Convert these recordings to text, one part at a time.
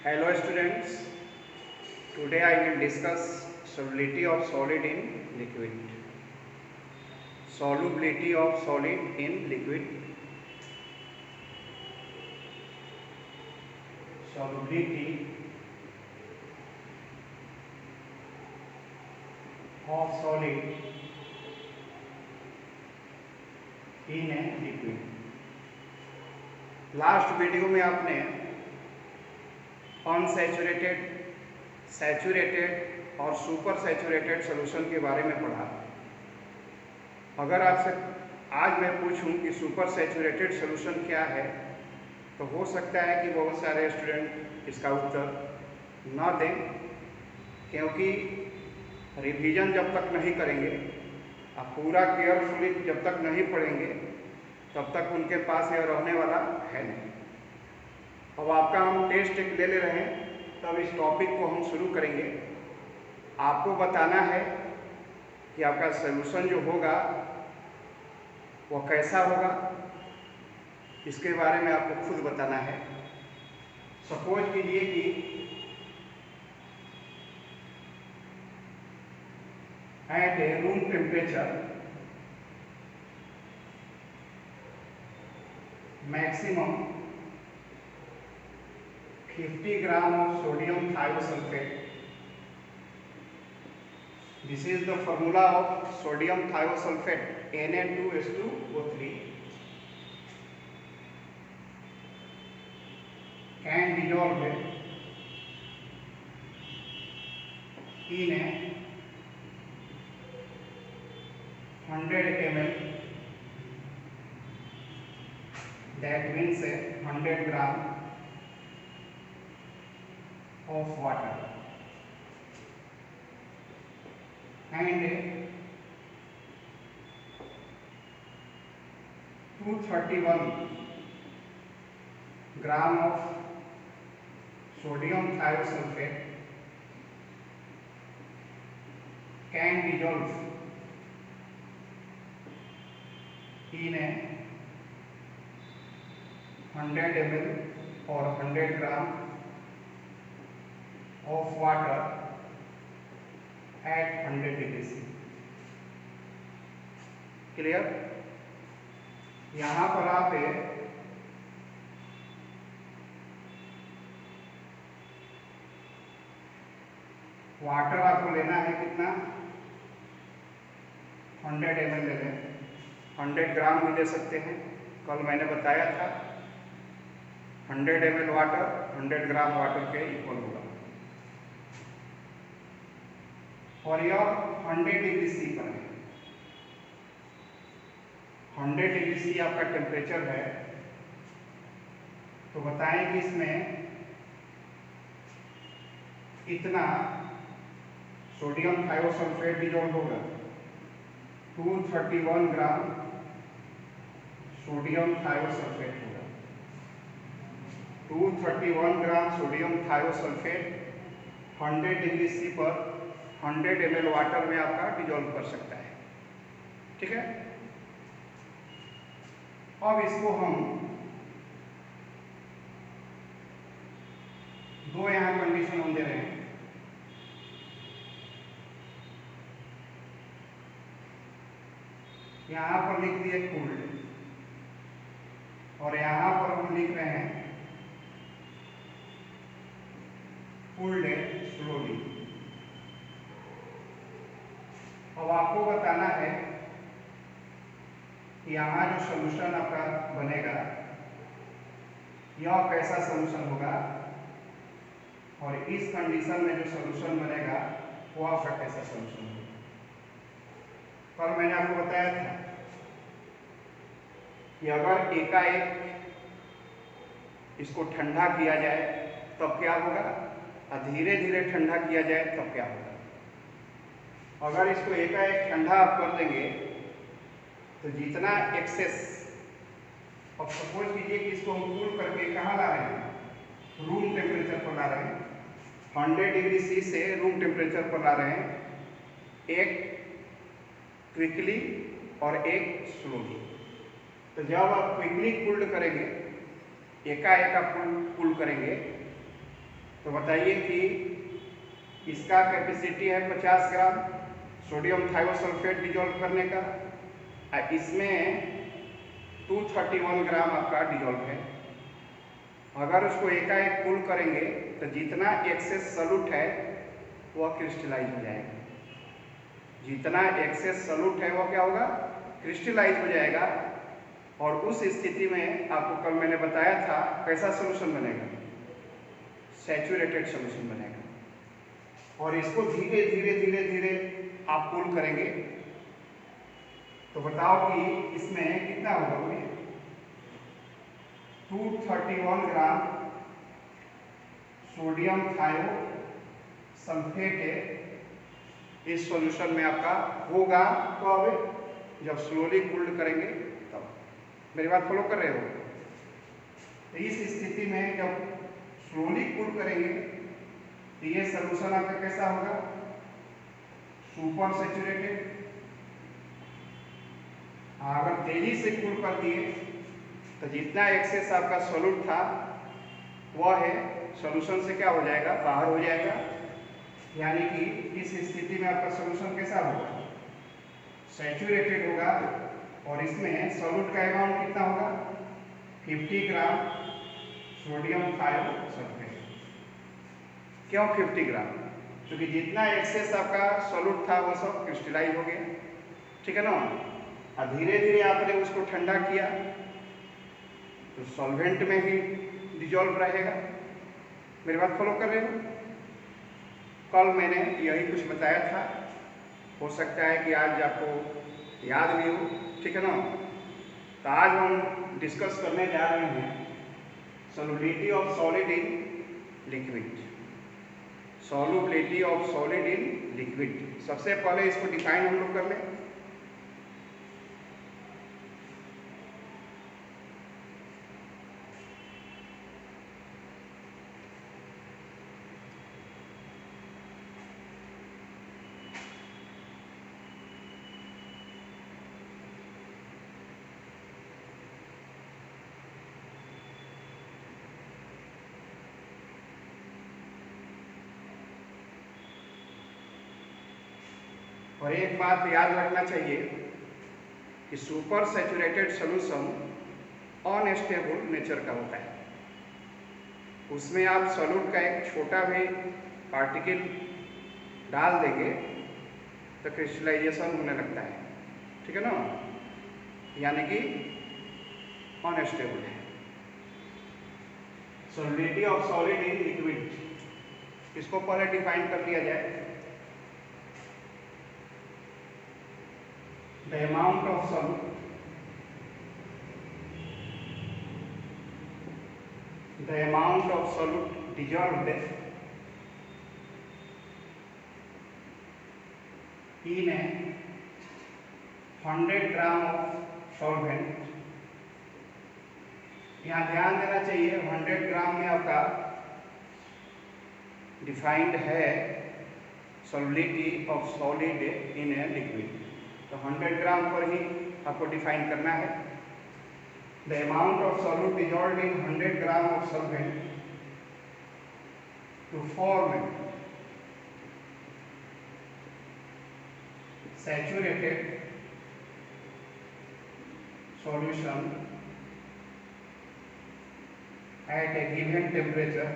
Hello students, today I will discuss solubility of solid in liquid. Solubility of solid in liquid. Solubility of solid in a liquid. Last video में आपने unsaturated, saturated और super saturated solution के बारे में पढ़ा। अगर आपसे आज मैं पूछूं कि सुपर सैचुरेटेड सॉल्यूशन क्या है, तो हो सकता है कि बहुत सारे स्टूडेंट इसका उत्तर न दें, क्योंकि रिवीजन जब तक नहीं करेंगे, आप पूरा केयरफुली जब तक नहीं पढ़ेंगे, तब तक उनके पास यह रहने वाला है नहीं। अब आपका हम टेस्ट एक ले रहे हैं, तब इस टॉपिक को हम शुरू करेंगे। आपको बताना है कि आपका सॉल्यूशन जो होगा वह कैसा होगा, इसके बारे में आपको खुद बताना है। सपोज कीजिए कि at a room temperature maximum 50 gram of sodium thiosulfate. This is the formula of sodium thiosulfate, Na2H2O3, can dissolve in a 100 ml, that means 100 gram of water, and 231 gram of sodium thiosulfate can dissolve in a 100 ml or 100 gram of water at 100 degrees C. Clear? यहाँ पर आप water आपको लेना है कितना, 100 ml ले लें, 100 ग्राम भी ले सकते हैं। कल मैंने बताया था 100 ml वाटर 100 ग्राम वाटर के इक्वल होगा, और यह 100 डिग्री सी पर है। 100 डिग्री सी आपका टेम्परेचर है, तो बताएं कि इसमें इतना सोडियम थायोसल्फेट डिसॉल्व होगा। 231 ग्राम सोडियम थायोसल्फेट होगा। 231 gram sodium thiosulphate 100 degree C पर 100 ml वाटर में आपका डिसॉल्व कर सकता है। ठीक है, अब इसको हम दो यहाँ कंडीशन हम दे रहे हैं। यहाँ पर लिख दिए कूल्ड, और यहाँ पर हम लिख रहे हैं कूल्ड स्लोली। अब आपको बताना है कि यहाँ जो सॉल्यूशन आपका बनेगा यह कैसा सॉल्यूशन होगा, और इस कंडीशन में जो सॉल्यूशन बनेगा वो आपका कैसा सॉल्यूशन होगा। पर मैंने आपको बताया था कि अगर एकाएक इसको ठंडा किया जाए तब क्या होगा, और धीरे धीरे ठंडा किया जाए तब क्या होगा। अगर इसको एकाएक ठंडा आप कर देंगे तो जितना एक्सेस, अब सपोज कीजिए कि इसको हम कूल करके कहाँ ला रहे हैं, रूम टेम्परेचर पर ला रहे हैं, 100 डिग्री सी से रूम टेम्परेचर पर ला रहे हैं, एक क्विकली और एक स्लोली। तो जब आप क्विकली कूल्ड करेंगे, एकाएक आप कूल करेंगे, तो बताइए कि इसका कैपेसिटी है 50 ग्राम सोडियम थायोसल्फेट डिजोल्व करने का, और इसमें 231 ग्राम आपका डिजोल्व है। अगर उसको एकाएक कूल करेंगे तो जितना एक्सेस सॉल्यूट है वह क्रिस्टलाइज हो जाएगा। जितना एक्सेस सॉल्यूट है वह क्या होगा, क्रिस्टलाइज हो जाएगा। और उस स्थिति में आपको कल मैंने बताया था कैसा सोल्यूशन बनेगा, सैचुरेटेड सोल्यूशन बनेगा। और इसको धीरे धीरे धीरे धीरे आप कूल करेंगे तो बताओ कि इसमें कितना होगा, बोलिए 231 ग्राम सोडियम थायोसल्फेट इस सॉल्यूशन में आपका होगा। कब, जब स्लोली कूल्ड करेंगे तब। मेरी बात फॉलो कर रहे हो? तो इस स्थिति में जब स्लोली कूल करेंगे तो ये सॉल्यूशन आपका कैसा होगा, सुपर सैचुरेटेड। अगर तेजी से कूल कर दिए तो जितना एक्सेस आपका सॉल्यूट था वह है सॉल्यूशन से क्या हो जाएगा, बाहर हो जाएगा। यानी कि इस स्थिति में आपका सॉल्यूशन कैसा होगा, सैचुरेटेड होगा। और इसमें सॉल्यूट का अमाउंट कितना होगा, 50 ग्राम सोडियम थायोसल्फेट। क्यों 50 ग्राम? क्योंकि जितना एक्सेस आपका सॉल्यूट था वो सब क्रिस्टलाइज हो गया, ठीक है ना। और धीरे धीरे आपने उसको ठंडा किया तो सॉल्वेंट में ही डिजोल्व रहेगा। मेरी बात फॉलो कर रहे हो? कल मैंने यही कुछ बताया था, हो सकता है कि आज आपको याद भी हो, ठीक है ना। तो आज हम डिस्कस करने जा रहे हैं solubility of solid in liquid. Solubility of solid in liquid. सबसे पहले इसको डिफाइन हम लोग कर लें। और एक बात याद रखना चाहिए कि super saturated solution unstable nature का होता है। उसमें आप सॉल्यूट का एक छोटा भी पार्टिकल डाल देंगे तो क्रिस्टलाइजेशन होने लगता है, ठीक है ना। यानी कि अनस्टेबल है। Solubility of solid in liquid, इसको पहले डिफाइन कर लिया जाए। The amount of solute, the amount of solute dissolved in a 100 gram of solvent। यहाँ ध्यान देना चाहिए 100 ग्राम में आपका डिफाइंड है solubility of solid in a liquid. तो 100 ग्राम पर ही आपको डिफाइन करना है। The amount of solute dissolved in 100 gram of solvent to form saturated solution at a given temperature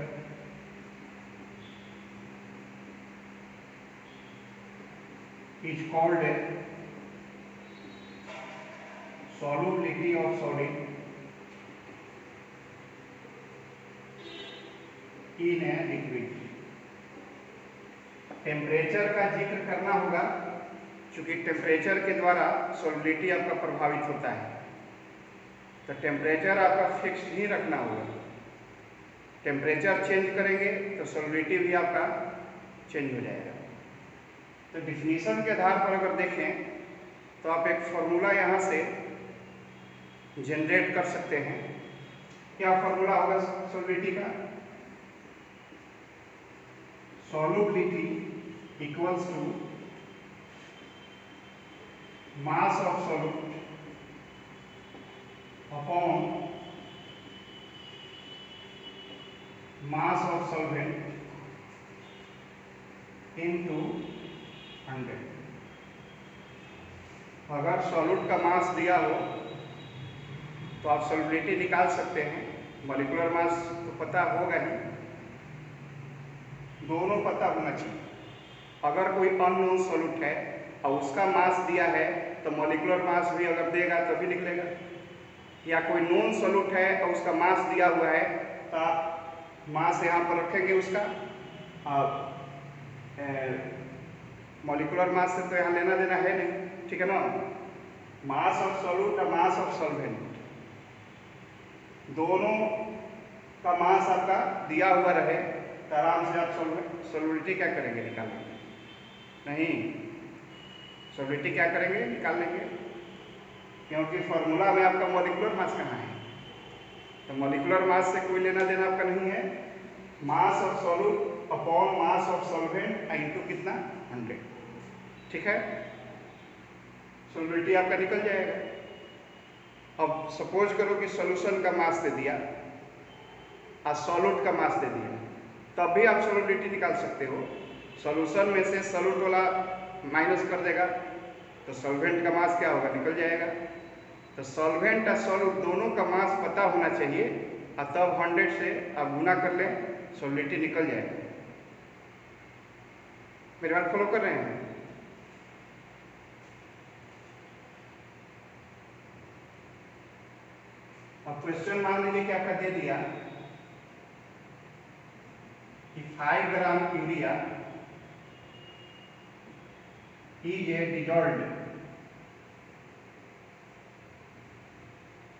is called a solubility of solid in a liquid। Temperature का जिक्र करना होगा क्योंकि टेम्परेचर के द्वारा सॉल्युबिलिटी आपका प्रभावित होता है। तो टेम्परेचर आपका फिक्स ही रखना होगा। टेम्परेचर चेंज करेंगे तो सॉल्युबिलिटी भी आपका चेंज हो जाएगा। तो डिफिनीशन के आधार पर अगर देखें तो आप एक फॉर्मूला यहाँ से जनरेट कर सकते हैं। क्या फॉर्मूला होगा सॉल्युबिलिटी का? Solubility equals to mass of solute upon mass of solvent into 100। अगर सॉल्यूट का मास दिया हो तो आप सॉल्युबिलिटी निकाल सकते हैं। मॉलिक्यूलर मास तो पता होगा ही, दोनों पता होना चाहिए। अगर कोई अननोन सॉल्यूट है और उसका मास दिया है तो मॉलिक्यूलर मास भी अगर देगा तभी निकलेगा, या कोई नोन सॉल्यूट है और उसका मास दिया हुआ है तो आप मास यहाँ पर रखेंगे उसका, और मॉलिक्यूलर मास से तो यहाँ लेना देना है नहीं, ठीक है ना। मास ऑफ सॉल्यूट और मास ऑफ सॉल्वेंट दोनों का मास आपका दिया हुआ रहे तो आराम से आप सॉल्युबिलिटी क्या करेंगे, निकालेंगे। नहीं, सॉल्युबिलिटी क्या करेंगे, निकाल लेंगे, क्योंकि फॉर्मूला में आपका मॉलिक्यूलर मास कहाँ है। तो मॉलिक्यूलर मास से कोई लेना देना आपका नहीं है। मास of solute upon mass of solvent into कितना, 100, ठीक है। सॉल्युबिलिटी आपका निकल जाएगा। अब सपोज करो कि सॉल्यूशन का मास दे दिया और सॉल्यूट का मास दे दिया, तब भी आप सॉल्युबिलिटी निकाल सकते हो। सॉल्यूशन में से सॉल्यूट वाला माइनस कर देगा तो सॉल्वेंट का मास क्या होगा, निकल जाएगा। तो सॉल्वेंट और सॉल्यूट दोनों का मास पता होना चाहिए और तब 100 से आप गुना कर लें, सॉल्युबिलिटी निकल जाएगा। मेरी बात फॉलो कर रहे हैं? अब क्वेश्चन मान लीजिए कि आपका दे दिया कि 5 gram urea is a dissolved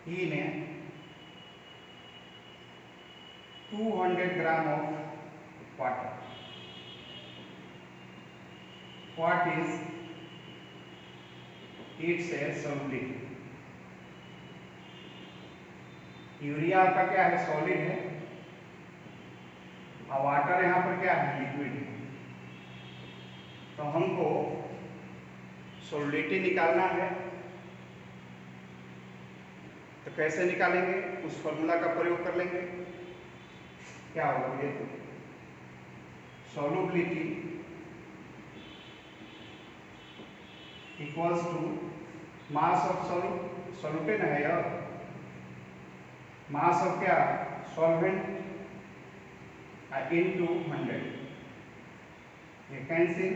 in a 200 gram of water. What is its solubility? Urea आपका क्या है, सॉलिड है, और वाटर यहाँ पर क्या है, लिक्विड है। तो हमको सॉल्युबिलिटी निकालना है, तो कैसे निकालेंगे, उस फॉर्मूला का प्रयोग कर लेंगे। क्या होगा, ये solubility equals to mass of solute है यार, मास ऑफ क्या, सॉल्वेंट इनटू 100। ये कैंसिल,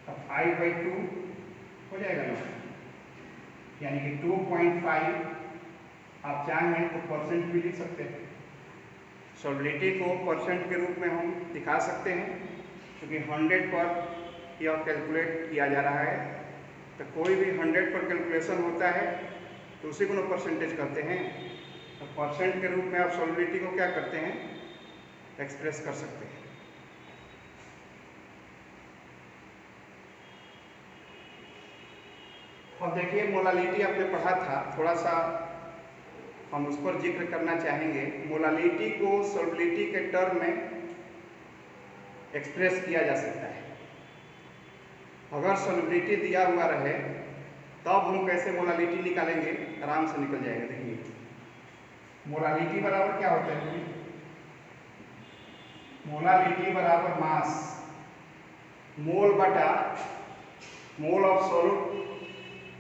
तो 5/2 हो जाएगा ना, यानी कि 2.5। आप चाहें तो परसेंट भी लिख सकते हैं। सॉल्युबिलिटी को परसेंट के रूप में हम दिखा सकते हैं, क्योंकि 100 पर यह कैलकुलेट किया जा रहा है। तो कोई भी 100 पर कैलकुलेशन होता है तो उसी को ना परसेंटेज कहते हैं। तो परसेंट के रूप में आप सॉल्युबिलिटी को क्या करते हैं, एक्सप्रेस कर सकते हैं। अब देखिए, मोलालिटी आपने पढ़ा था, थोड़ा सा हम उस पर जिक्र करना चाहेंगे। मोलालिटी को सॉल्युबिलिटी के टर्म में एक्सप्रेस किया जा सकता है। अगर सॉल्युबिलिटी दिया हुआ रहे तब हम कैसे मोलालिटी निकालेंगे, आराम से निकल जाएगा। देखिए, मोलालिटी बराबर क्या होता है, मोलालिटी बराबर मास, मोल बटा mole of solute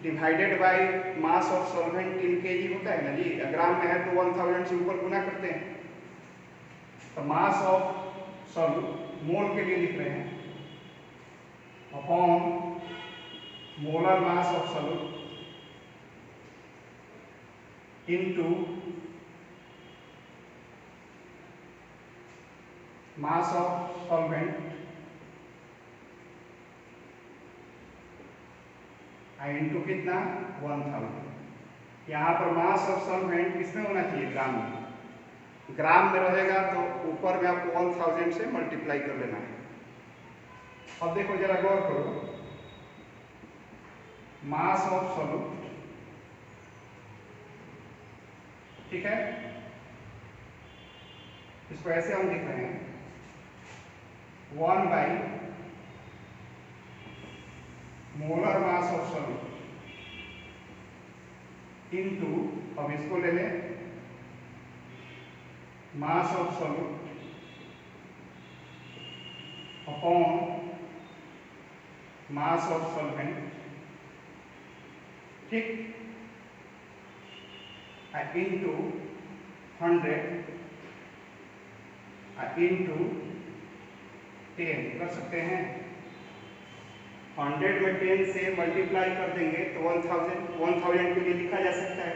divided by mass of solvent in KG होता है ना जी। ग्राम में है तो 1000 से ऊपर गुना करते हैं। तो मास ऑफ सॉल्यूट मोल के लिए लिख रहे हैं, upon molar mass of solute into mass of solvent into कितना, 1000। यहाँ पर मास ऑफ सॉल्वेंट किसमें होना चाहिए, ग्राम में। ग्राम में रहेगा तो ऊपर में आपको 1000 से मल्टीप्लाई कर लेना है। अब देखो जरा गौर करो, मास ऑफ सॉल्यूट, ठीक है, इसको ऐसे हम लिख रहे हैं 1 molar mass of solute into, अब इसको ले लें, मास of solute upon mass of solvent, ठीक, इंटू 100 इंटू 10 कर सकते हैं। 100 में 10 से मल्टीप्लाई कर देंगे तो 1000 के लिए लिखा जा सकता है।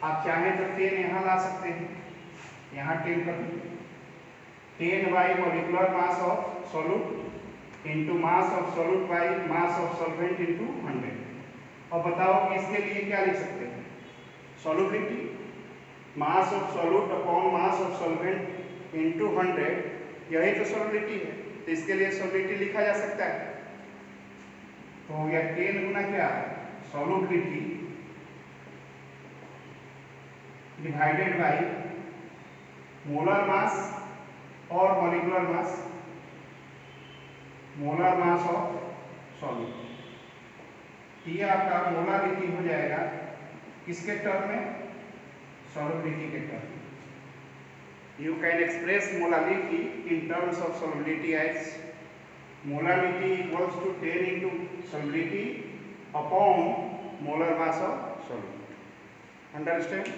आप चाहें तो 10 यहाँ ला सकते हैं, यहाँ 10 कर देंगे। 10 by molecular mass of solute into mass of solute by mass of solvent into 100। और बताओ कि इसके लिए क्या लिख सकते हैं? Solubility, mass of solute upon mass of solvent into 100, यही तो सॉल्युबिलिटी है। तो इसके लिए सॉल्युबिलिटी लिखा जा सकता है। तो हो गया 10 गुना क्या, solubility divided by molar mass और molecular mass, molar mass of solute. ये आपका मोलारिटी हो जाएगा किसके टर्म में? सॉल्युबिलिटी के टर्म में। You can express molality in terms of solubility as molality equals to 10 into solubility upon molar mass of solute. Understand?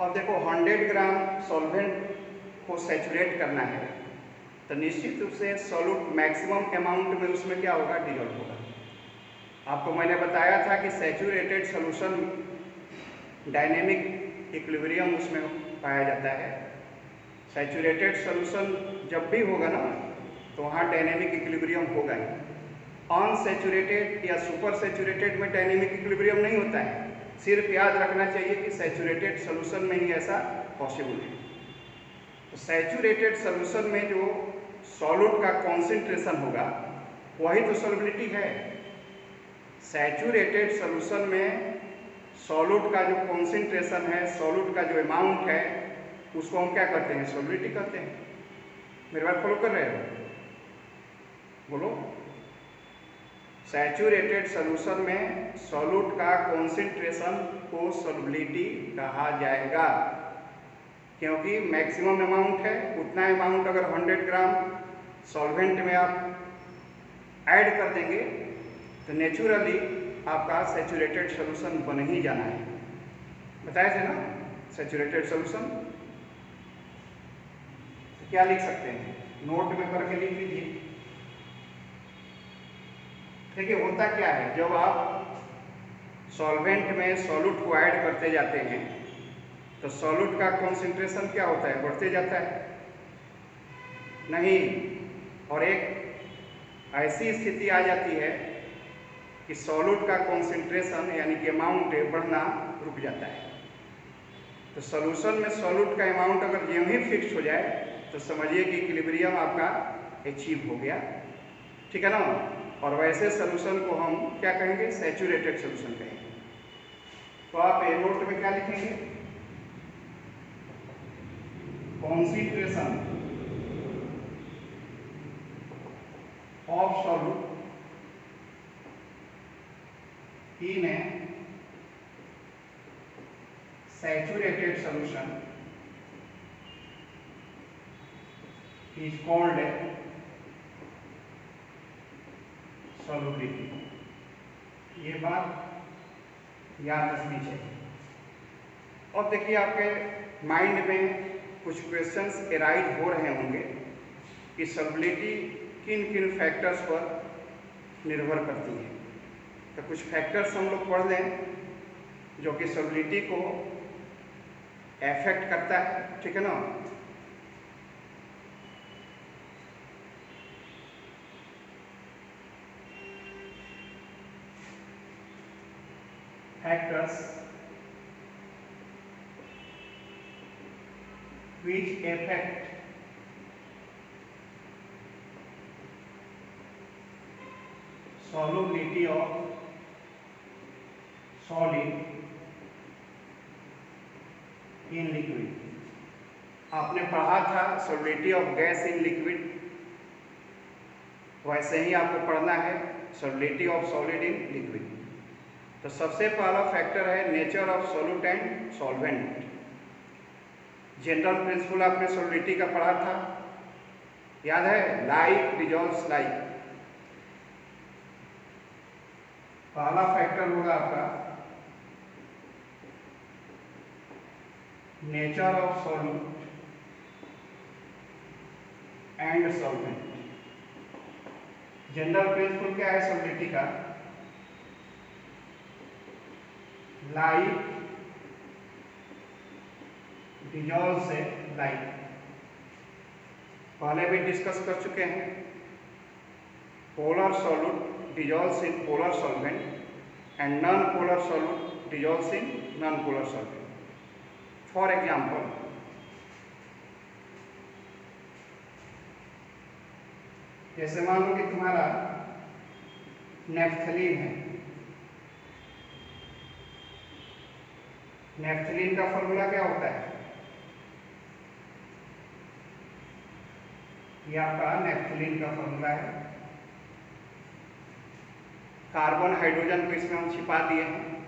अब देखो 100 ग्राम सॉल्वेंट को सैचुरेट करना है तो निश्चित रूप से सॉल्यूट मैक्सिमम अमाउंट में उसमें क्या होगा, डिजॉल्व होगा। आपको मैंने बताया था कि सैचुरेटेड सॉल्यूशन डायनेमिक इक्विलिब्रियम उसमें पाया जाता है। सैचुरेटेड सॉल्यूशन जब भी होगा ना तो वहाँ डायनेमिक इक्विलिब्रियम होगा ही। अनसैचुरेटेड या सुपर सैचुरेटेड में डायनेमिक इक्विलिब्रियम नहीं होता है। सिर्फ याद रखना चाहिए कि सैचुरेटेड सॉल्यूशन में ही ऐसा पॉसिबल है। तो सैचुरेटेड सॉल्यूशन में जो सॉल्यूट का कॉन्सेंट्रेशन होगा वही तो सॉल्युबिलिटी है। सैचुरेटेड सॉल्यूशन में सॉल्यूट का जो कॉन्सेंट्रेशन है, सॉल्यूट का जो अमाउंट है, उसको हम क्या करते हैं, सॉल्युबिलिटी करते हैं। मेरी बात फॉलो कर रहे हो? बोलो। सैचुरेटेड सॉल्यूशन में सॉल्यूट का कॉन्सेंट्रेशन को सॉल्युबिलिटी कहा जाएगा, क्योंकि मैक्सिमम अमाउंट है। उतना अमाउंट अगर 100 ग्राम सॉल्वेंट में आप ऐड कर देंगे तो नेचुरली आपका सैचुरेटेड सॉल्यूशन बन ही जाना है। बताए थे ना सैचुरेटेड सॉल्यूशन। तो क्या लिख सकते हैं, नोट में करके लिख लीजिए। देखिए होता क्या है, जब आप सॉल्वेंट में सॉल्यूट को ऐड करते जाते हैं तो सॉल्यूट का कॉन्सेंट्रेशन क्या होता है, बढ़ते जाता है नहीं। और एक ऐसी स्थिति आ जाती है कि सॉल्यूट का कॉन्सेंट्रेशन यानी कि अमाउंट बढ़ना रुक जाता है। तो सॉल्यूशन में सॉल्यूट का अमाउंट अगर यूं ही फिक्स हो जाए तो समझिए कि इक्विलिब्रियम आपका अचीव हो गया, ठीक है ना। और वैसे सॉल्यूशन को हम क्या कहेंगे, सैचुरेटेड सॉल्यूशन कहेंगे। तो आप ए नोट में क्या लिखेंगे, concentration of solute in A saturated solution is called a solubility. ये बात याद रखनी चाहिए। और देखिए आपके माइंड में कुछ क्वेश्चंस एराइज हो रहे होंगे कि सॉल्युबिलिटी किन किन फैक्टर्स पर निर्भर करती है। तो कुछ फैक्टर्स हम लोग पढ़ लें जो कि सॉल्युबिलिटी को अफेक्ट करता है, ठीक है ना। Factors which affect solubility of solid in liquid। आपने पढ़ा था solubility of gas in liquid, वैसे ही आपको पढ़ना है solubility of solid in liquid। तो सबसे पहला फैक्टर है nature of solute and solvent. General principle आपने सॉलिडिटी का पढ़ा था, याद है, लाइक डिजॉल्व्स लाइक। पहला फैक्टर होगा आपका nature of solute and solvent. General principle क्या है सॉलिडिटी का? लाइक डिजॉल्व से लाइक, पहले भी डिस्कस कर चुके हैं। Polar solute dissolves in polar solvent and non polar solute dissolves in non polar solvent. For example, जैसे मान लो कि तुम्हारा नेफ्थलीन है। नेफ्थलीन का फॉर्मूला क्या होता है? ये आपका नेफ्थलीन का फॉर्मूला है। कार्बन हाइड्रोजन को इसमें हम छिपा दिए हैं।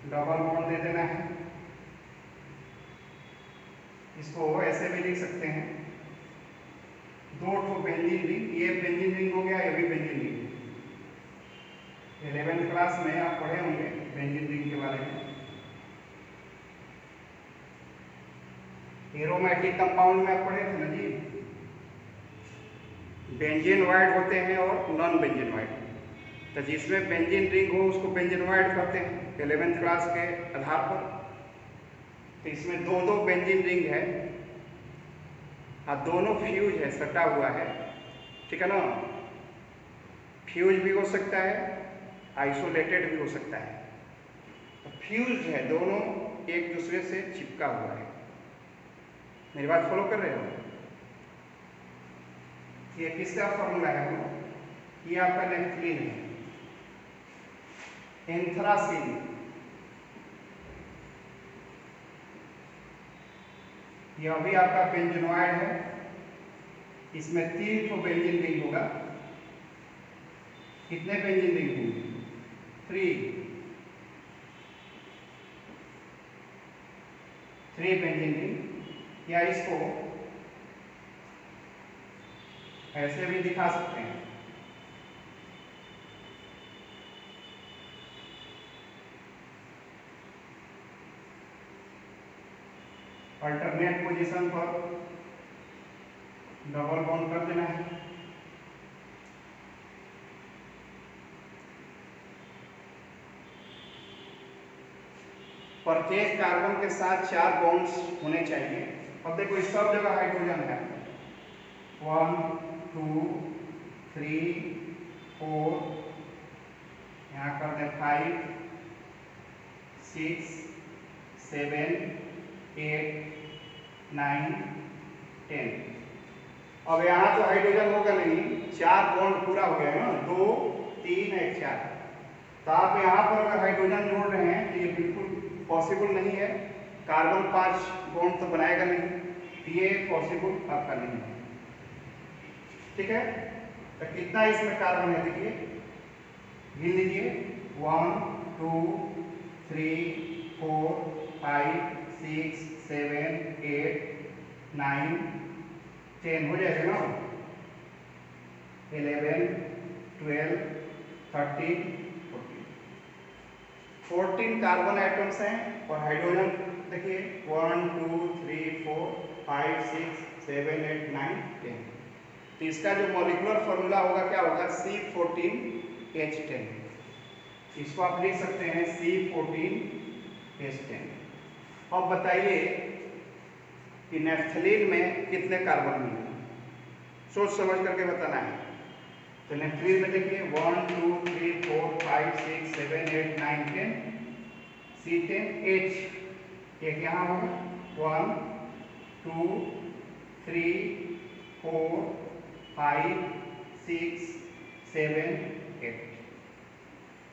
डबल बॉन्ड दे देना है। इसको ऐसे भी लिख सकते हैं, दो ठो बेंजीन रिंग, ये बेंजीन रिंग हो गया, ये भी बेंजीन रिंग। 11th क्लास में आप पढ़े होंगे बेंजीन रिंग के बारे में। एरोमेटिक कंपाउंड में आप पढ़े थे ना जी, बेंजीनवाइड होते हैं और नॉन बेंजीनवाइड। तो जिसमें बेंजीन रिंग हो उसको बेंजीनवाइड कहते हैं 11th क्लास के आधार पर। तो इसमें दो दो बेंजीन रिंग है और दोनों फ्यूज है, सटा हुआ है, ठीक है ना। फ्यूज भी हो सकता है, आइसोलेटेड भी हो सकता है। तो फ्यूज है, दोनों एक दूसरे से चिपका हुआ है। मेरी बात फॉलो कर रहे हो? ये किसका फॉर्मूला है? वो ये आपका नेफ्थलीन है। एंथ्रासीन, यह भी आपका बेंजीनवाइड है। इसमें 3 ठो बेंजीन रिंग होगा। कितने बेंजीन रिंग होंगे? 3 बेंजीन रिंग। या इसको ऐसे भी दिखा सकते हैं, अल्टरनेट पोजीशन पर डबल बॉन्ड कर देना है। प्रत्येक कार्बन के साथ 4 बॉन्ड्स होने चाहिए। अब देखो इस सब जगह हाइड्रोजन है, 1 2 3 4, यहाँ कर दे 5 6 7 8 9 10। अब यहाँ तो हाइड्रोजन होगा नहीं, 4 बॉन्ड पूरा हो गया है ना, 2 3 1 4। तो आप यहाँ पर अगर हाइड्रोजन जोड़ रहे हैं तो ये बिल्कुल पॉसिबल नहीं है। कार्बन 5 बॉन्ड तो बनाएगा नहीं, ये पॉसिबल आपका नहीं है, ठीक है। तो कितना इसमें कार्बन है देखिए, गिन लीजिए, 1 2 3 4 5 6 7 8 9 10 हो जाएगा ना। 11 12 13 14 कार्बन एटम्स हैं और हाइड्रोजन देखिए 1 2 3 4 5 6 7 8 9 10। तो इसका जो मॉलिक्यूलर फॉर्मूला होगा क्या होगा? C14H10। इसको आप लिख सकते हैं C14H10। अब बताइए कि नेफ्थलीन में कितने कार्बन मिलेंगे, सोच समझ करके बताना है। तो नेफ्थलीन में देखिए 1 2 3 4 5 6 7 8 9 10, C10H एक यहाँ होगा, 1 2 3 4 5 6 7 8।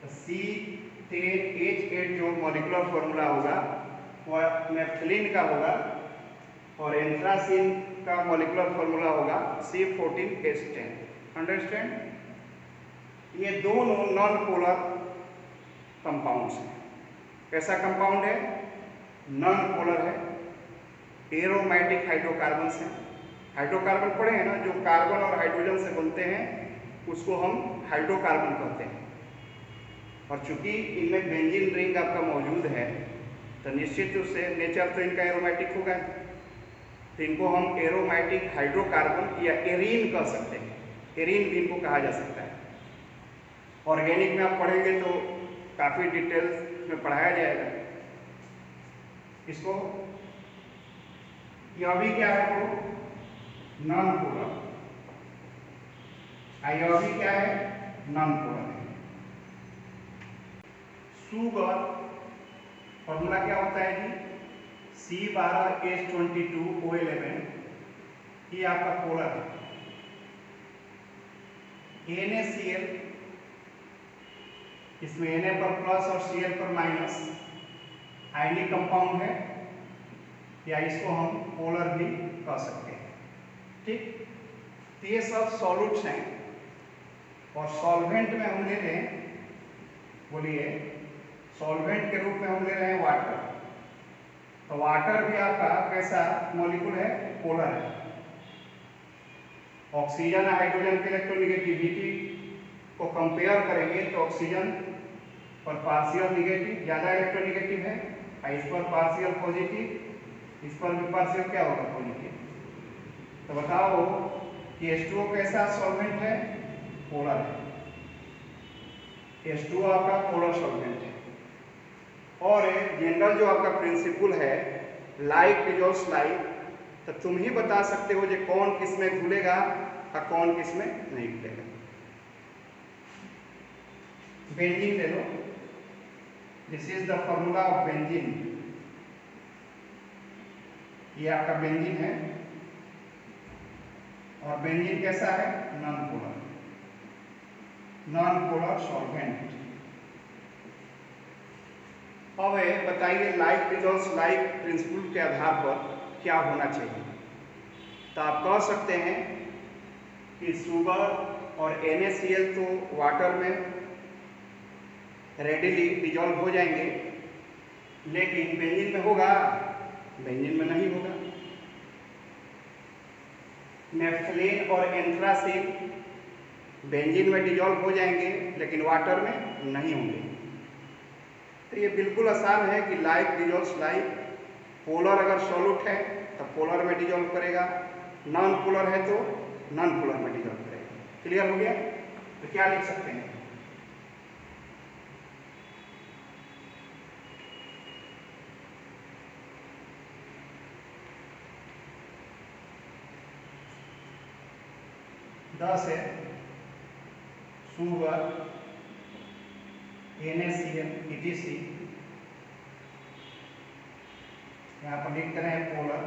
तो C10H8 जो मॉलिक्यूलर फॉर्मूला होगा वह नेफ्थलीन का होगा और एंथ्रासीन का मॉलिक्यूलर फॉर्मूला होगा C14H10। अंडरस्टैंड? ये दोनों नॉन पोलर कंपाउंड्स हैं। कैसा कंपाउंड है? नॉन पोलर है। एरोमेटिक हाइड्रोकार्बन्स हैं। हाइड्रोकार्बन पढ़े हैं ना, जो कार्बन और हाइड्रोजन से बनते हैं उसको हम हाइड्रोकार्बन कहते हैं। और चूंकि इनमें बेंजीन रिंग आपका मौजूद है तो निश्चित रूप से नेचर तो इनका एरोमेटिक होगा, तो इनको हम एरोमेटिक हाइड्रोकार्बन या एरीन कह सकते हैं। एरीन भी इनको कहा जा सकता है। ऑर्गेनिक में आप पढ़ेंगे तो काफ़ी डिटेल्स में पढ़ाया जाएगा इसको। यह भी क्या है? वो नॉन पोलर। यह भी क्या है? नॉन पोलर है। शुगर फॉर्मूला क्या होता है जी? C12H22O11। ये आपका पोलर है। NaCl, इसमें Na पर प्लस और Cl पर माइनस आयनिक कंपाउंड है, या इसको हम पोलर भी कह सकते हैं। ठीक, तो ये सब सॉल्यूट्स हैं। और सॉल्वेंट में हम ले रहे हैं, बोलिए, सॉल्वेंट के रूप में हम ले रहे हैं वाटर। तो वाटर भी आपका कैसा मॉलिक्यूल है? पोलर है। ऑक्सीजन हाइड्रोजन की इलेक्ट्रोनेगेटिविटी को कंपेयर करेंगे तो ऑक्सीजन पर पार्शियल निगेटिव, ज़्यादा इलेक्ट्रोनेगेटिव है, और इस पर पार्शियल पॉजिटिव, इस पर भी पार्शियल क्या होगा? पॉजिटिव। तो बताओ कि H2O कैसा सॉल्वेंट है? पोलर है। H2O आपका पोलर सॉल्वेंट है। और जनरल जो आपका प्रिंसिपल है, लाइक डिजॉल्व्स लाइक, तो तुम ही बता सकते हो जो कौन किस में घुलेगा और कौन किस में नहीं घुलेगा। बेंजीन ले लो, this is the formula of benzene. ये आपका बेंजीन है। और बेंजीन कैसा है? Non polar, non polar solvent. अब बताइए लाइक डिजॉल्व्स लाइक प्रिंसिपल के आधार पर क्या होना चाहिए? तो आप कह सकते हैं कि शुगर और NaCl तो वाटर में रेडिली डिजॉल्व हो जाएंगे, लेकिन बेंजीन में होगा? बेंजीन में नहीं होगा। नेफ्थलीन और एंथ्रासीन बेंजीन में डिजॉल्व हो जाएंगे, लेकिन वाटर में नहीं होंगे। तो ये बिल्कुल आसान है कि लाइक डिजॉल्व्स लाइक। पोलर अगर सॉल्यूट है तो पोलर में डिजॉल्व करेगा, नॉन पोलर है तो नॉन पोलर में डिजॉल्व करेगा। क्लियर हो गया? तो क्या लिख सकते हैं? दस है शुगर, NaCl, ETC, यहाँ पर लिखते हैं polar,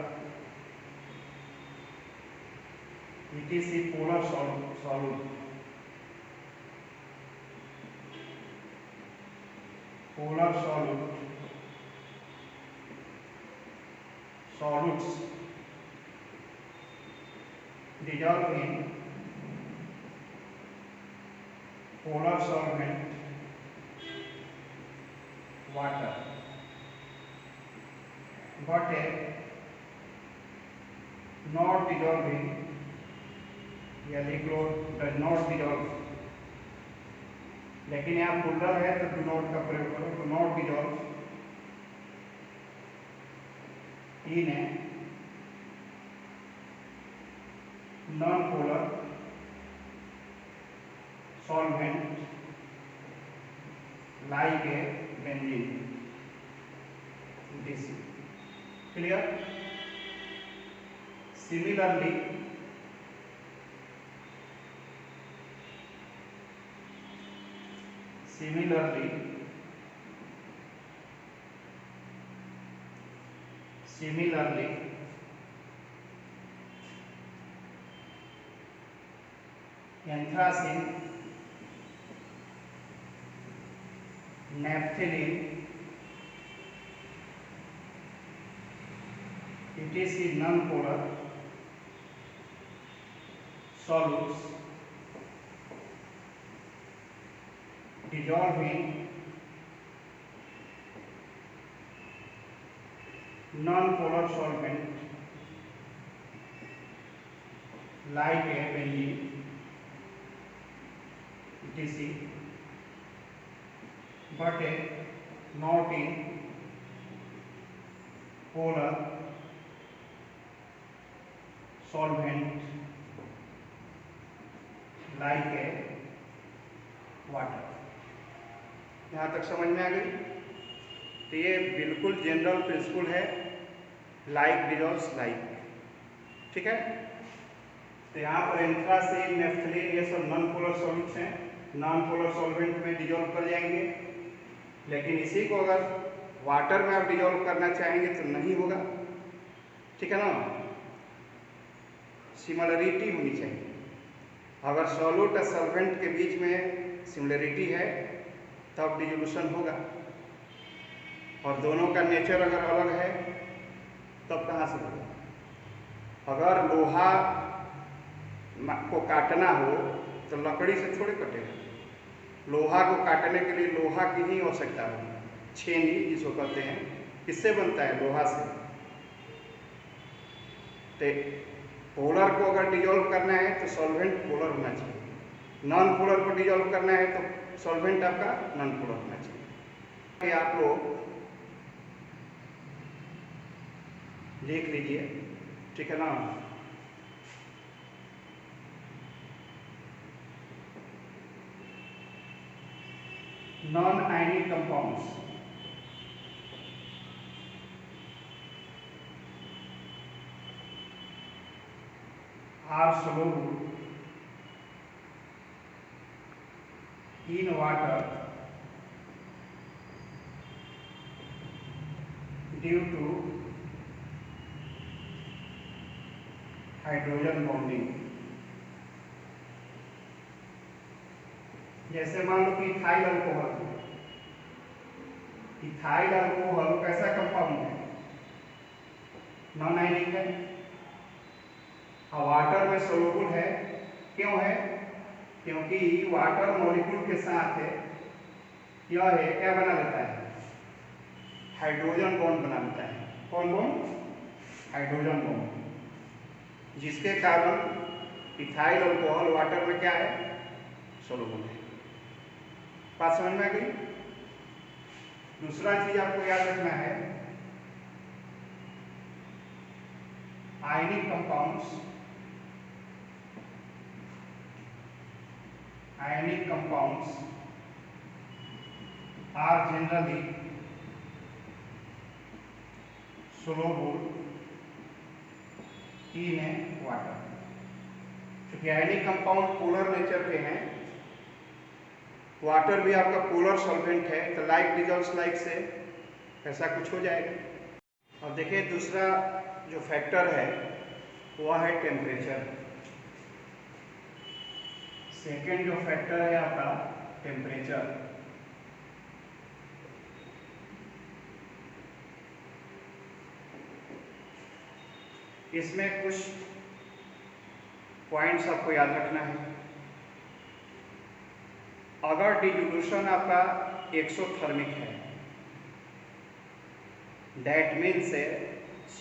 ETC polar solute, polar solutes dissolve in polar solvent water, but not dissolving, या लिक्विड does not dissolve। लेकिन यहाँ पोलर है तो डू नॉट का प्रयोग करो, तो not dissolve in non polar solvent like a benzene, ETC। Clear? Similarly anthracene, naphthalene, ETC non polar solutes dissolving non-polar solvent like a benzene etc, but not in polar solvent like a water. यहाँ तक समझ में आ गई? तो ये बिल्कुल general principle है, like dissolves like, ठीक है। तो यहाँ पर एंथ्रासीन, नेफ्थलीन ये सब नॉन पोलर सॉल्यूट्स हैं, नॉन पोलर सॉल्वेंट में डिजॉल्व कर जाएंगे। लेकिन इसी को अगर वाटर में आप डिजॉल्व करना चाहेंगे तो नहीं होगा, ठीक है ना। सिमिलरिटी होनी चाहिए। अगर सॉल्यूट और सॉल्वेंट के बीच में सिमिलरिटी है तब डिजोल्यूशन होगा, और दोनों का नेचर अगर अलग है तब कहाँ से होगा। अगर लोहा को काटना हो तो लकड़ी से थोड़े कटेगा, लोहा को काटने के लिए लोहा की ही आवश्यकता होगी, छेनी जिसको कहते हैं, किससे बनता है? लोहा से। तो पोलर को अगर डिजोल्व करना है तो सॉल्वेंट पोलर होना चाहिए, नॉन पोलर को डिजोल्व करना है तो सॉल्वेंट आपका नॉन पोलर होना चाहिए। आप लोग लिख लीजिए, ठीक है ना। Non ionic compounds are soluble in water due to hydrogen bonding. जैसे मान लो कि इथाइल अल्कोहल, इथाइल अल्कोहल कैसा कंपाउंड है? नॉन आयनिक है, वाटर में सोलुबल है। क्यों है? क्योंकि वाटर मॉलिक्यूल के साथ यह है क्या बना लेता है? हाइड्रोजन बॉन्ड बना लेता है। कौन बॉन्ड? हाइड्रोजन बॉन्ड, जिसके कारण इथाइल अल्कोहल वाटर में क्या है? सोलुबल है। बात समझ में आ गई? दूसरा चीज आपको याद रखना है, ionic compounds, ionic compounds are generally soluble in water। क्योंकि आयनिक कंपाउंड पोलर नेचर के हैं, वाटर भी आपका पोलर सॉल्वेंट है, तो लाइक डिजॉल्व्स लाइक से ऐसा कुछ हो जाएगा। अब देखिए दूसरा जो फैक्टर है वह है टेम्परेचर। सेकेंड जो फैक्टर है आपका टेम्परेचर। इसमें कुछ पॉइंट्स आपको याद रखना है। अगर डिसोल्यूशन आपका एक्सोथर्मिक है, that means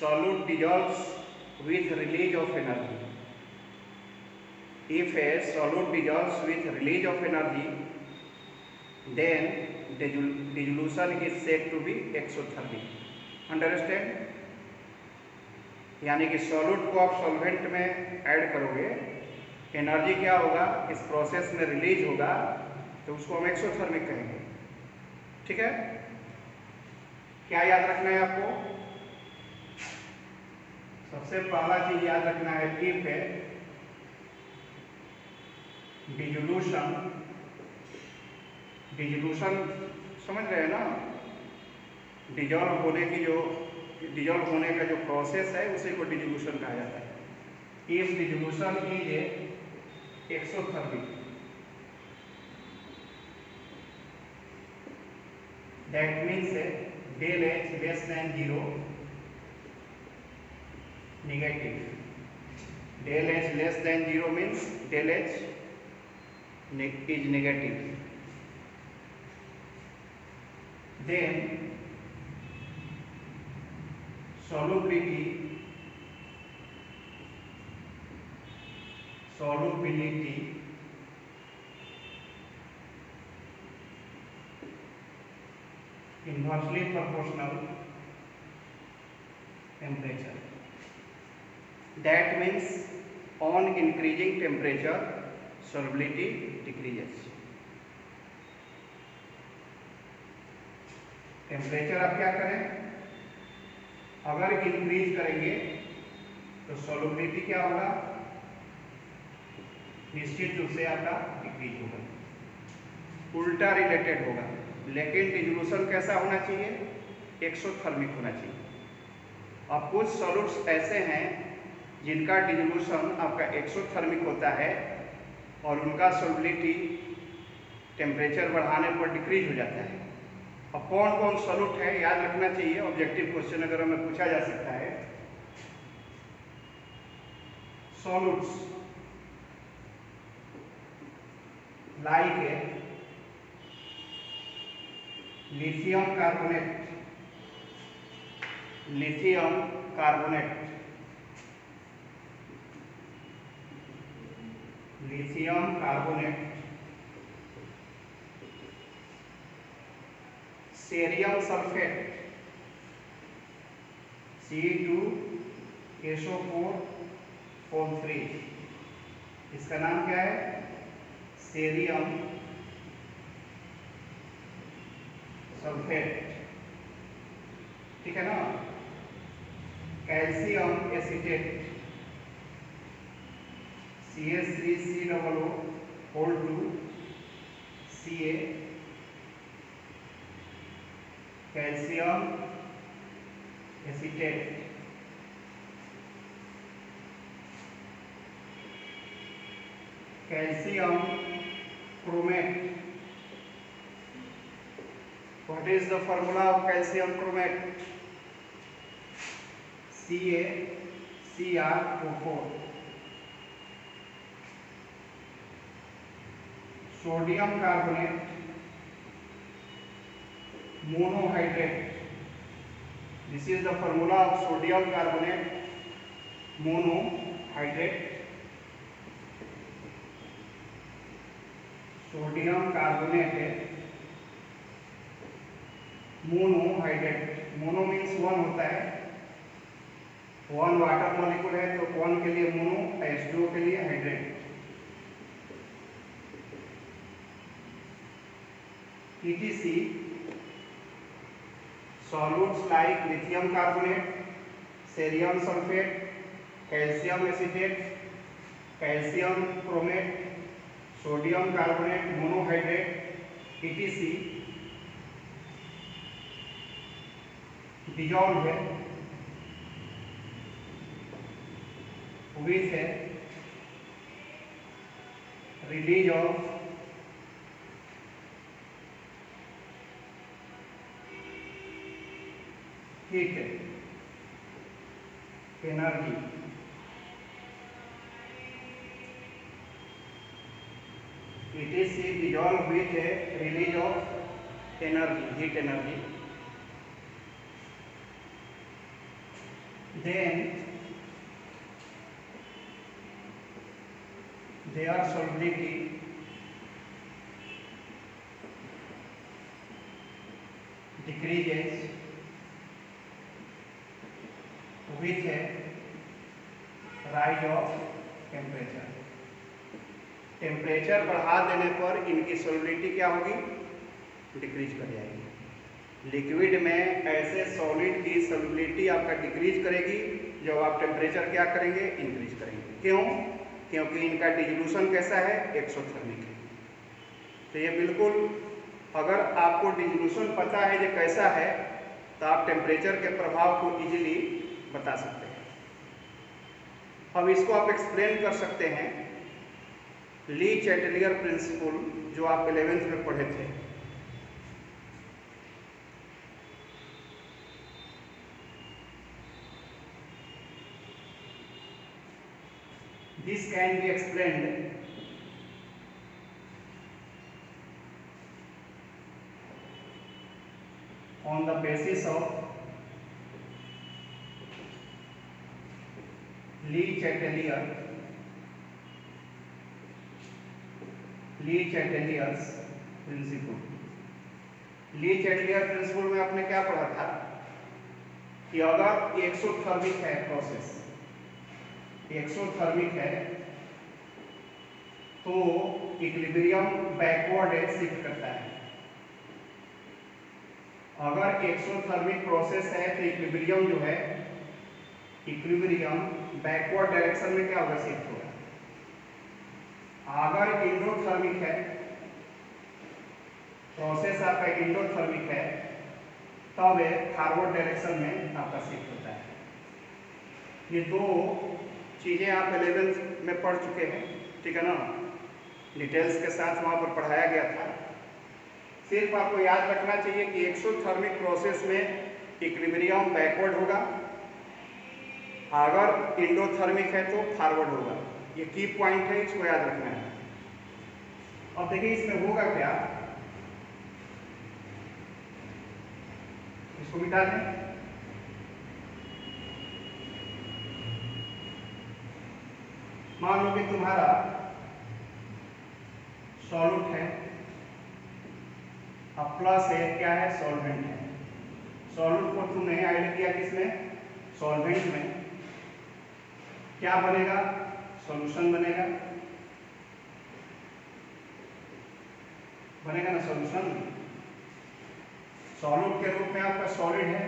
solute dissolves with release of energy। If a solute dissolves with release of energy, then dissolution is said to be exothermic। Understand? यानी कि सॉल्यूट को आप सॉल्वेंट में ऐड करोगे, एनर्जी क्या होगा? इस प्रोसेस में रिलीज होगा, तो उसको हम एक्सोथर्मिक कहेंगे, ठीक है। क्या याद रखना है आपको? सबसे पहला चीज याद रखना है, इफ है डिसोल्यूशन समझ रहे हैं ना, डिजॉल्व होने का जो प्रोसेस है उसी को डिसोल्यूशन कहा जाता है। If dissolution is exothermic, that means del H less than 0 negative। del H less than 0 means del H is negative। then solubility inversely proportional temperature. That means on increasing temperature solubility decreases. Temperature आप क्या करें, अगर increase करेंगे तो solubility क्या होगा, निश्चित रूप से आपका डिक्रीज होगा, उल्टा रिलेटेड होगा। लेकिन डिसोल्यूशन कैसा होना चाहिए, एक्सोथर्मिक होना चाहिए। अब कुछ सॉल्यूट्स ऐसे हैं जिनका डिसोल्यूशन आपका एक्सोथर्मिक होता है और उनका सॉल्युबिलिटी टेम्परेचर बढ़ाने पर डिक्रीज हो जाता है। अब कौन कौन सॉल्यूट है याद रखना चाहिए, ऑब्जेक्टिव क्वेश्चन अगर हमें पूछा जा सकता है। Solutes like lithium carbonate, cerium sulphate Ce2SO4 इसका नाम क्या है, सेरियम सल्फेट, ठीक है ना। Calcium acetate CH3COO2Ca, calcium acetate. Calcium chromate, what is the formula of calcium chromate, CaCrO4। Sodium carbonate monohydrate, this is the formula of sodium carbonate monohydrate. Sodium carbonate monohydrate, mono means one होता है, one water molecule है तो one के लिए mono, H2O के लिए hydrate. ETC solutes like lithium carbonate, cerium sulphate, calcium acetate, calcium chromate, sodium carbonate monohydrate, ETC dissolve with release of heat energy। ETC dissolve with release of energy, heat energy। Then their solubility decreases with rise of temperature। Temperature बढ़ा देने पर इनकी solubility क्या होगी, decrease कर जाएगी। Liquid में ऐसे सॉलिड की सॉल्युबिलिटी आपका डिक्रीज करेगी जब आप टेम्परेचर क्या करेंगे, इंक्रीज करेंगे। क्यों, क्योंकि इनका डिसोल्यूशन कैसा है, एक्सोथर्मिक है। तो ये बिल्कुल, अगर आपको डिसोल्यूशन पता है ये कैसा है तो आप टेम्परेचर के प्रभाव को इजीली बता सकते हैं। अब इसको आप एक्सप्लेन कर सकते हैं ली चैटलियर प्रिंसिपल जो आप 11th में पढ़े थे। This can be explained on the basis of Le Chatelier's principle. Le Chatelier principle में आपने क्या पढ़ा था कि अगर एक्सोथर्मिक है प्रोसेस, एक्सोथर्मिक है तो इक्विलिब्रियम बैकवर्ड शिफ्ट करता है। अगर एक्सोथर्मिक प्रोसेस है तो इक्विलिब्रियम जो है, इक्विलिब्रियम बैकवर्ड डायरेक्शन में क्या होगा, शिफ्ट होगा। अगर इंडोथर्मिक है प्रोसेस, आपका इंडोथर्मिक है, तब फॉरवर्ड डायरेक्शन में आपका शिफ्ट होता है। ये दो चीज़ें आप 11th में पढ़ चुके हैं, ठीक है ना, डिटेल्स के साथ वहाँ पर पढ़ाया गया था। सिर्फ आपको याद रखना चाहिए कि एक्सोथर्मिक प्रोसेस में इक्विलिब्रियम बैकवर्ड होगा, अगर इंडोथर्मिक है तो फॉरवर्ड होगा। ये की पॉइंट है, इसको याद रखना है। अब देखिए इसमें होगा क्या, इसको मिटा दें। मान लो कि तुम्हारा सॉल्यूट है, अब प्लस है, क्या है, सॉल्वेंट है। सॉल्यूट को तुमने ऐड किया किसमें, सॉल्वेंट में, क्या बनेगा, सॉल्यूशन बनेगा, बनेगा ना सॉल्यूशन। सॉल्यूट के रूप में आपका सॉलिड है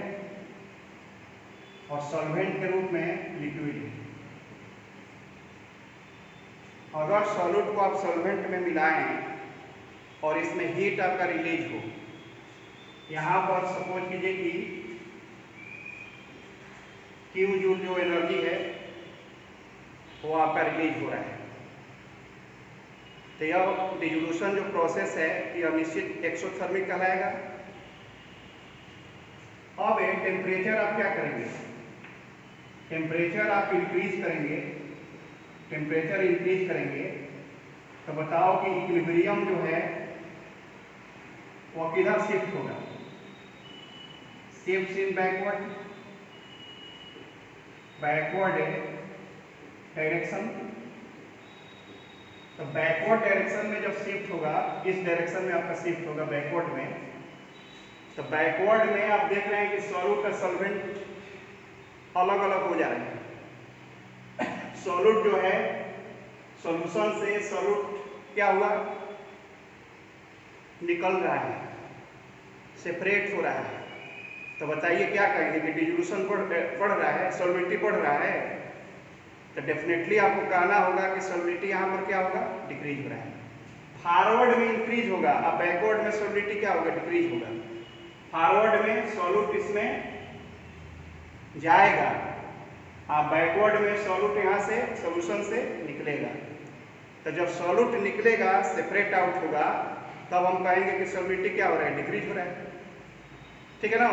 और सॉल्वेंट के रूप में लिक्विड है। अगर सॉल्यूट को आप सॉल्वेंट में मिलाएं और इसमें हीट आपका रिलीज हो, यहाँ पर सपोज कीजिए कि Q जूल जो एनर्जी है वो आपका रिलीज हो रहा है, तो यह डिसोल्यूशन जो प्रोसेस है यह निश्चित एक्सोथर्मिक कहलाएगा। अब टेम्परेचर आप क्या करेंगे, टेम्परेचर आप इंक्रीज करेंगे, टेम्परेचर इंक्रीज करेंगे तो बताओ कि इक्विलिब्रियम जो है वो किधर शिफ्ट होगा, shift in backward, backward direction. तो बैकवर्ड डायरेक्शन में जब शिफ्ट होगा, इस डायरेक्शन में आपका शिफ्ट होगा बैकवर्ड में, तो बैकवर्ड में आप देख रहे हैं कि सॉल्यूट का सॉल्वेंट अलग अलग हो जा रहे हैं। सॉल्यूट जो है सॉल्यूशन से सॉल्यूट क्या हुआ, निकल रहा है, सेपरेट हो रहा है। तो बताइए क्या कहेंगे कि डिसोल्यूशन बढ़ रहा है, सॉल्वेंटी बढ़ रहा है, तो डेफिनेटली आपको कहना होगा कि सॉल्वेंटी यहाँ पर क्या होगा, डिक्रीज हो रहा है। फॉरवर्ड में इंक्रीज होगा, अब बैकवर्ड में सॉल्वेंटी क्या होगा, डिक्रीज होगा। फॉरवर्ड में सॉल्यूट इसमें जाएगा, आप बैकवर्ड में सॉल्यूट यहाँ से सॉल्यूशन से निकलेगा। तो जब सॉल्यूट निकलेगा, सेपरेट आउट होगा, तब हम कहेंगे कि सॉल्वेंटी क्या हो रहा है, डिक्रीज हो रहा है, ठीक है ना।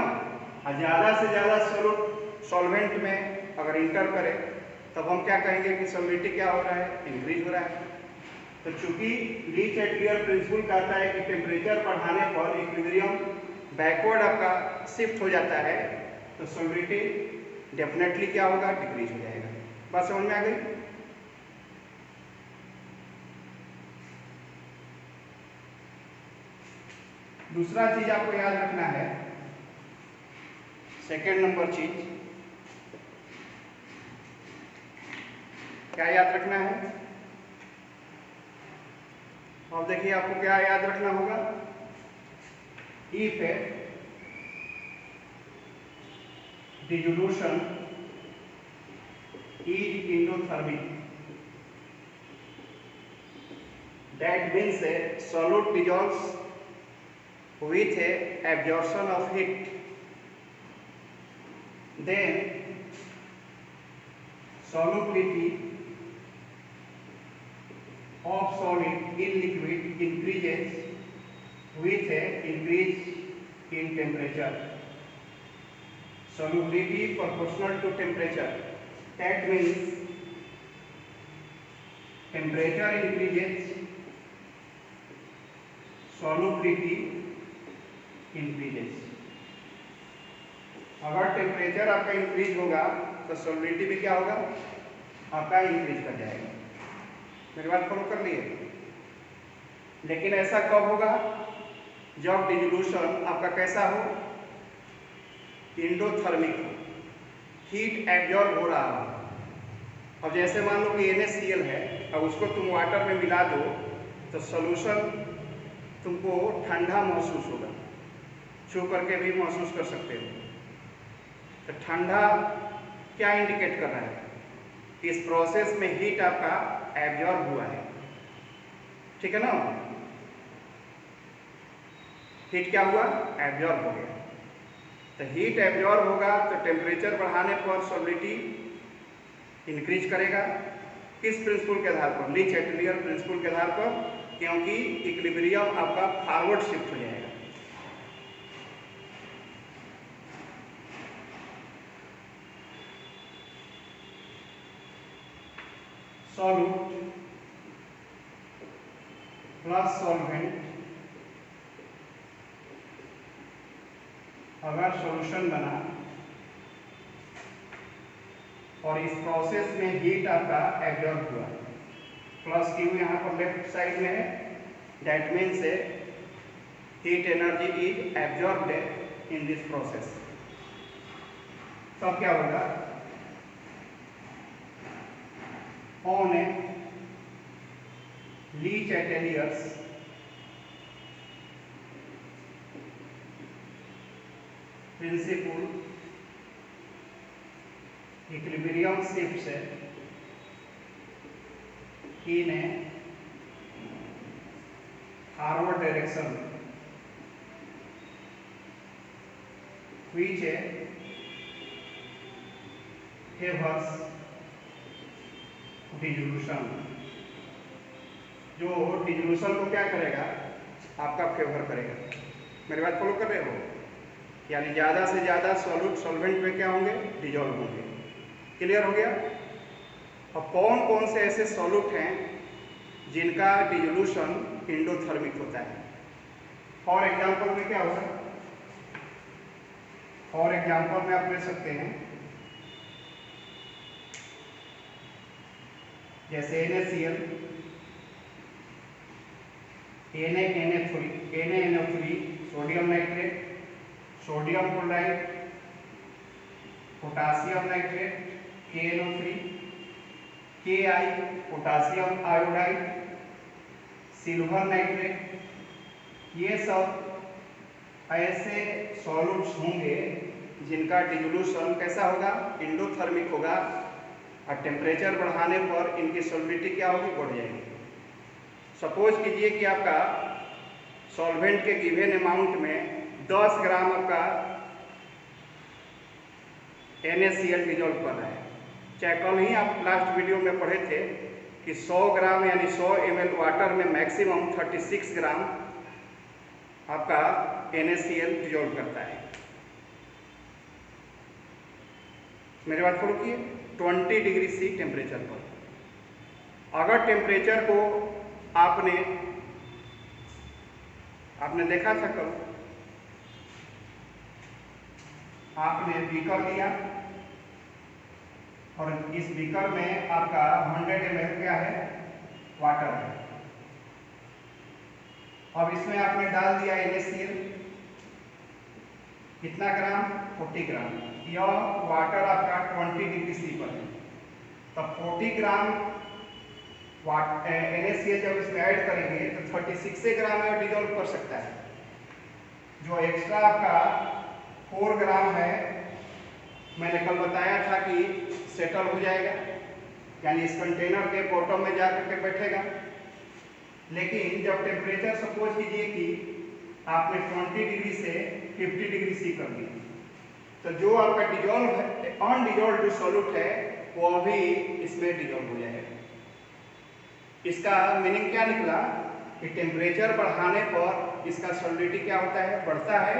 और ज़्यादा से ज़्यादा सॉल्यूट सॉल्वेंट में अगर इंटर करे तब हम क्या कहेंगे कि सॉल्वेंटी क्या हो रहा है, इंक्रीज हो रहा है। तो चूंकि ले चैटलियर प्रिंसिपल कहता है कि टेम्परेचर बढ़ाने पर इक्विलिब्रियम बैकवर्ड आपका शिफ्ट हो जाता है, तो सॉल्वेंटी डेफिनेटली क्या होगा, डिक्रीज हो जाएगा। बात समझ में आ गई। दूसरा चीज आपको याद रखना है, सेकेंड नंबर चीज क्या याद रखना है। अब देखिए आपको क्या याद रखना होगा, if dissolution is endothermic, that means solute dissolves with absorption of heat, then solubility of solid in liquid increases with increase in temperature. Solubility proportional to temperature, that means temperature increases, solubility increases. अगर temperature आपका increase होगा तो solubility भी क्या होगा, आपका increase कर जाएगा। मेरी बात फॉलो कर लिए। लेकिन ऐसा कब होगा, जब डिसोल्यूशन आपका कैसा हो, एंडोथर्मिक हो, हीट एब्जॉर्ब हो रहा हो। अब जैसे मान लो कि NaCl है, अब उसको तुम वाटर में मिला दो तो सॉल्यूशन तुमको ठंडा महसूस होगा, छू करके भी महसूस कर सकते हो। तो ठंडा क्या इंडिकेट कर रहा है, इस प्रोसेस में हीट आपका एब्जॉर्ब हुआ है, ठीक है ना। हीट क्या हुआ, एब्जॉर्ब हो गया। तो हीट एब्जॉर्ब होगा तो टेम्परेचर बढ़ाने पर सॉल्युबिलिटी इंक्रीज करेगा। किस प्रिंसिपल के आधार पर, ली चैटलियर प्रिंसिपल के आधार पर, क्योंकि इक्विलिब्रियम आपका फॉरवर्ड शिफ्ट हो जाएगा। सॉल्यूट प्लस सॉल्वेंट अगर सॉल्यूशन बना और इस प्रोसेस में हीट आपका एब्जॉर्ब हुआ, प्लस क्यू यहाँ पर लेफ्ट साइड में है, that means heat energy is absorbed in this process. तब क्या होगा, on a Le Chatelier's principle equilibrium shifts in a forward direction which favors dissolution. जो डिसोल्यूशन को क्या करेगा, आपका फेवर करेगा। मेरी बात फॉलो कर रहे हो, यानी ज़्यादा से ज़्यादा सॉल्वेंट में क्या होंगे, डिजॉल्व होंगे। क्लियर हो गया। अब कौन कौन से ऐसे सॉल्यूट हैं जिनका डिसोल्यूशन एंडोथर्मिक होता है। फॉर एग्जांपल में क्या होगा, फॉर एग्जांपल में आप ले सकते हैं जैसे NaCl, NaNO3 sodium nitrate, sodium chloride, potassium nitrate KNO3, Ki potassium iodide, silver nitrate, ये सब ऐसे सॉल्यूट्स होंगे जिनका डिसोल्यूशन कैसा होगा, एंडोथर्मिक होगा, और टेम्परेचर बढ़ाने पर इनकी सॉल्युबिलिटी क्या होगी, बढ़ जाएगी। सपोज कीजिए कि आपका सॉल्वेंट के गिवन अमाउंट में 10 ग्राम आपका NaCl डिजोल्व कर रहा है। चाहे कल ही आप लास्ट वीडियो में पढ़े थे कि 100 ग्राम यानी 100 ml वाटर में मैक्सिमम 36 ग्राम आपका NaCl डिजोल्व करता है। मेरी बात फॉलो किए। 20 डिग्री C टेम्परेचर पर अगर टेम्परेचर को आपने देखा था कल, आपने बीकर लिया और इस बीकर में आपका 100 ml क्या है, वाटर है। अब इसमें आपने डाल दिया NaCl, कितना ग्राम, 40 ग्राम। यह वाटर आपका 20 डिग्री C पर है, तब 40 ग्राम NaCl जब इसमें ऐड करेंगे तो 36 ग्राम में डिजोल्व कर सकता है। जो एक्स्ट्रा आपका 4 ग्राम है, मैंने कल बताया था कि सेटल हो जाएगा, यानी इस कंटेनर के बॉटम में जाकर के बैठेगा। लेकिन जब टेम्परेचर सपोज कीजिए कि आपने 20 डिग्री से 50 डिग्री C कर दिया, तो जो आपका डिजोल्व है, अनडिजोल्व जो सॉल्यूट है, वो अभी इसमें डिजोल्व हो जाएगा। इसका मीनिंग क्या निकला कि टेम्परेचर बढ़ाने पर इसका सॉल्युबिलिटी क्या होता है, बढ़ता है,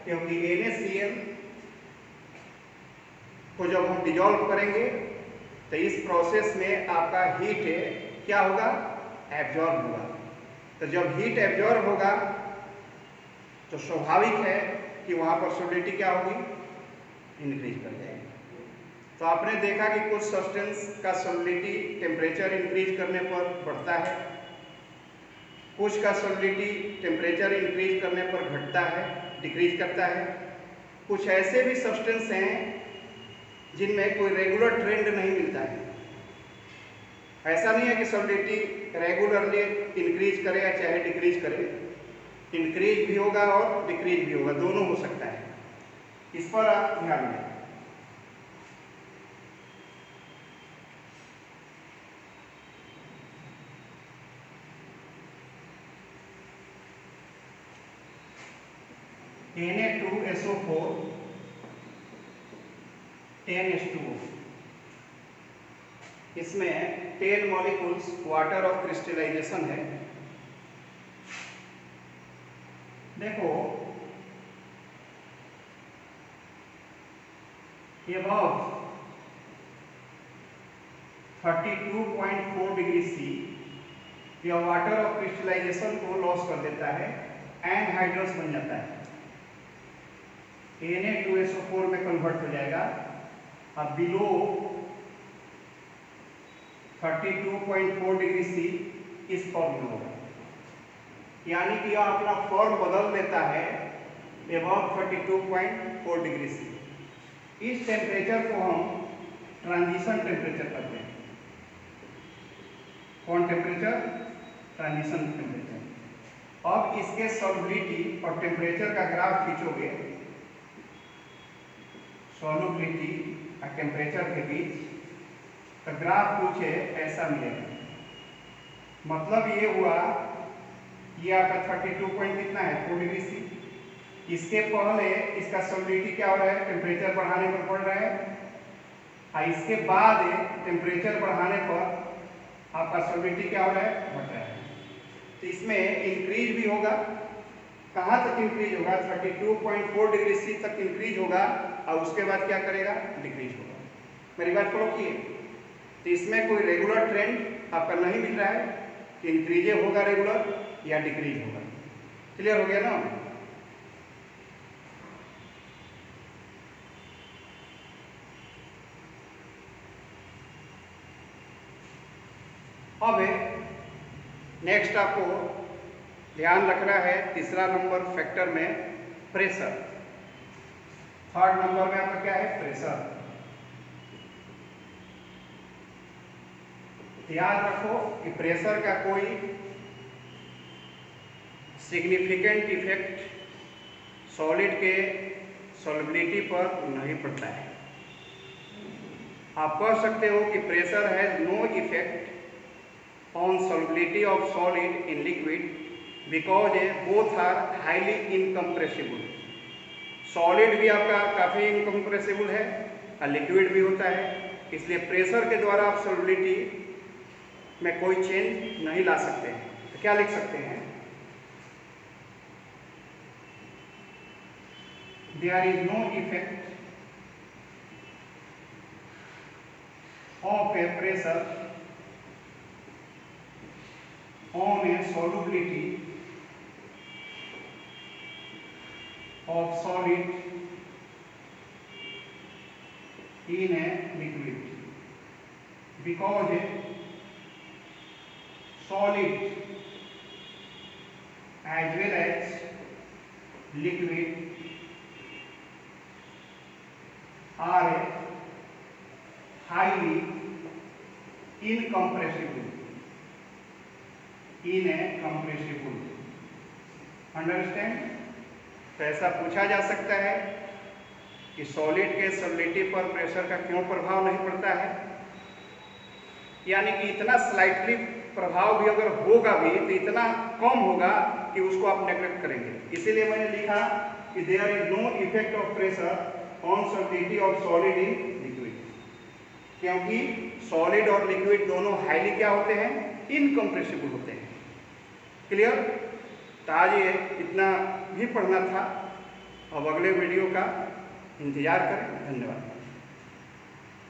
क्योंकि NaCl को जब हम डिजोल्व करेंगे तो इस प्रोसेस में आपका हीट क्या होगा, एब्जॉर्ब होगा। तो जब हीट एब्जॉर्ब होगा तो स्वाभाविक है कि वहां पर सॉल्युबिलिटी क्या होगी, इंक्रीज कर जाएगी। तो आपने देखा कि कुछ सब्सटेंस का सॉलिडिटी टेम्परेचर इंक्रीज करने पर बढ़ता है, कुछ का सॉलिडिटी टेम्परेचर इंक्रीज करने पर घटता है, डिक्रीज करता है। कुछ ऐसे भी सब्सटेंस हैं जिनमें कोई रेगुलर ट्रेंड नहीं मिलता है। ऐसा नहीं है कि सॉलिडिटी रेगुलरली इंक्रीज करे या चाहे डिक्रीज करे, इंक्रीज भी होगा और डिक्रीज भी होगा, दोनों हो सकता है। इस पर आप ध्यान दें। Na2SO4 10H2O, इसमें 10 मॉलिक्यूल्स वाटर ऑफ क्रिस्टलाइजेशन है। देखो above 32.4 डिग्री सी यह वाटर ऑफ क्रिस्टलाइजेशन को लॉस कर देता है, एनहाइड्रस बन जाता है, Na2SO4 में कन्वर्ट हो जाएगा। अब बिलो 32.4 डिग्री सी इस फॉर्म में होगा, यानी कि यह अपना फॉर्म बदल देता है above 32.4 डिग्री सी। इस टेम्परेचर को हम ट्रांजिशन टेम्परेचर कहते हैं। कौन टेम्परेचर? Transition temperature. अब इसके सॉल्युबिलिटी और टेम्परेचर का ग्राफ खींचोगे, सॉल्युबिलिटी और टेम्परेचर के बीच, तो ग्राफ कुछ ऐसा मिलेगा। मतलब ये हुआ, ये आपका 32 पॉइंट कितना है 4 डिग्री सी। इसके पहले इसका सॉल्युबिलिटी क्या हो रहा है, टेम्परेचर बढ़ाने पर बढ़ रहा है, और इसके बाद टेम्परेचर बढ़ाने पर आपका सॉल्युबिलिटी क्या हो रहा है, बढ़ रहा है। तो इसमें इंक्रीज भी होगा। कहाँ तक इंक्रीज होगा? 32.4 डिग्री सी तक इंक्रीज होगा, और उसके बाद क्या करेगा, डिक्रीज होगा। मेरी बात फॉलो किए? तो इसमें कोई रेगुलर ट्रेंड आपका नहीं मिल रहा है कि इंक्रीज होगा रेगुलर या डिक्रीज होगा। क्लियर हो गया ना? अब नेक्स्ट आपको ध्यान रखना है तीसरा नंबर फैक्टर में प्रेशर। थर्ड नंबर में आपका क्या है, प्रेशर। याद रखो कि प्रेशर का कोई सिग्निफिकेंट इफेक्ट सॉलिड के सॉल्युबिलिटी पर नहीं पड़ता है। आप कह सकते हो कि pressure has no effect on solubility of solid in liquid because both are highly incompressible। Solid भी आपका काफ़ी इनकम्प्रेसिबल है और लिक्विड भी होता है, इसलिए प्रेशर के द्वारा आप सॉल्युबिलिटी में कोई चेंज नहीं ला सकते हैं। तो क्या लिख सकते हैं? There is no effect of a pressure on a solubility of solid in a liquid because solid as well as liquid are highly incompressible in a compressible। Understand? तो ऐसा पूछा जा सकता है कि सॉलिड के सॉलिडिटी पर प्रेशर का क्यों प्रभाव नहीं पड़ता है, यानी कि इतना स्लाइटली प्रभाव भी अगर होगा भी तो इतना कम होगा कि उसको आप नेग्लेक्ट करेंगे। इसीलिए मैंने लिखा कि there is no effect of pressure on solidity of solid in liquid, क्योंकि सॉलिड और लिक्विड दोनों हाईली क्या होते हैं, इनकम्प्रेसिबल होते हैं। क्लियर? तो आज ये इतना भी पढ़ना था। अब अगले वीडियो का इंतजार करें। धन्यवाद।